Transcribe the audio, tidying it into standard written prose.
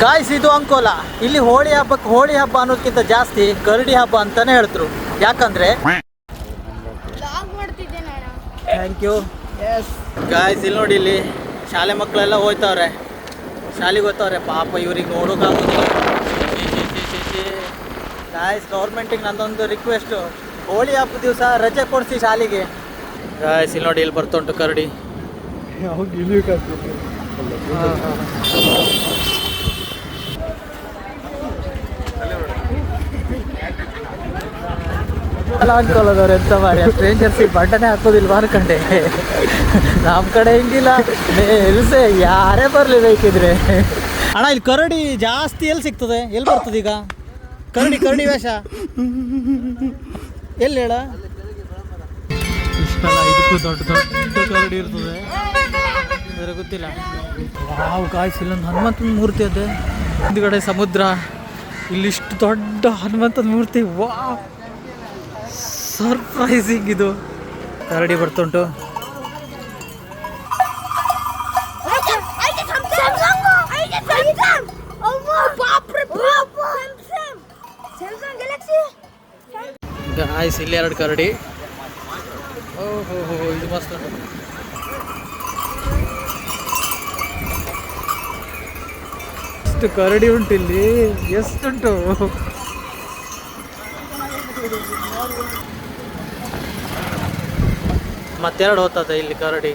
Guys, ಇದು ಅಂಕೋಲಾ. ಇಲ್ಲಿ ಹೋಳಿ ಹಬ್ಬ ಅನ್ನೋದಕ್ಕಿಂತ ಜಾಸ್ತಿ ಕರಡಿ ಹಬ್ಬ ಅಂತಾನೆ ಹೇಳ್ತರು. ಯಾಕಂದ್ರೆ ಥ್ಯಾಂಕ್ ಯು. ಗಾಯ್ಸ್, ಇಲ್ಲಿ ನೋಡಿ, ಇಲ್ಲಿ ಶಾಲೆ ಮಕ್ಕಳೆಲ್ಲ ಹೋಗ್ತಾವ್ರೆ, ಶಾಲೆಗೆ ಹೋಗ್ತಾವ್ರೆ. ಪಾಪ ಇವ್ರಿಗೆ ನೋಡೋಕ್ಕಾಗೋದಿಲ್ಲ. ಗಾಯ್ಸ್, ಗೌರ್ಮೆಂಟಿಗೆ ನಂದೊಂದು ರಿಕ್ವೆಸ್ಟು, ಹೋಳಿ ಹಬ್ಬದ ದಿವಸ ರಜೆ ಕೊಡಿಸಿ ಶಾಲೆಗೆ. ಗಾಯ್ಸ್, ಇಲ್ಲಿ ನೋಡಿ, ಇಲ್ಲಿ ಬರ್ತುಂಟು ಕರಡಿ. ಅಲ್ಲ ಅನ್ಕೊಳ್ಳೋದವ್ರು ಎಂತ ಮಾಡಿ ಸ್ಟ್ರೇಂಜರ್ಸಿಗೆ ಬಟ್ಟನೆ ಹಾಕೋದಿಲ್ವಾ ಅನ್ಕಂಡೆ. ನಮ್ಮ ಕಡೆ ಹಿಂಗಿಲ್ಲ, ಎಲ್ಸೆ ಯಾರೇ ಬರಲಿ ಬೇಕಿದ್ರೆ. ಅಣ್ಣ, ಇಲ್ಲಿ ಕರಡಿ ಜಾಸ್ತಿ ಎಲ್ಲಿ ಸಿಗ್ತದೆ? ಎಲ್ಲಿ ಬರ್ತದೆ ಈಗ ಕರಡಿ ವೇಷ? ಎಲ್ಲಿ ಹೇಳ? ಇಷ್ಟಲ್ಲ, ಇದಕ್ಕೂ ದೊಡ್ಡ ಕರಡಿ ಇರ್ತದೆ, ಅದರ ಗೊತ್ತಿಲ್ಲ. ವಾವ್ ಗಾಯ್ಸ್, ಇಲ್ಲೊಂದು ಹನುಮಂತನ ಮೂರ್ತಿ ಅದೇ, ಹಿಂದ್ಗಡೆ ಸಮುದ್ರ, ಇಲ್ಲಿಷ್ಟು ದೊಡ್ಡ ಹನುಮಂತನ ಮೂರ್ತಿ. Wow, surprising. ಇದು ಕರಡಿ ಬರ್ತುಂಟು. ಗಾಯ್ಸ್, ಇಲ್ಲಿ 2 ಕರಡಿ. ಓಹೋ, ಇದು ಮಸ್ತ್ ಉಂಟು. ಎಷ್ಟು ಕರಡಿ ಉಂಟು ಇಲ್ಲಿ, ಎಷ್ಟುಂಟು. ಮತ್ತೆರಡು ಹೋಗ್ತದೆ ಇಲ್ಲಿ ಕರಡಿ.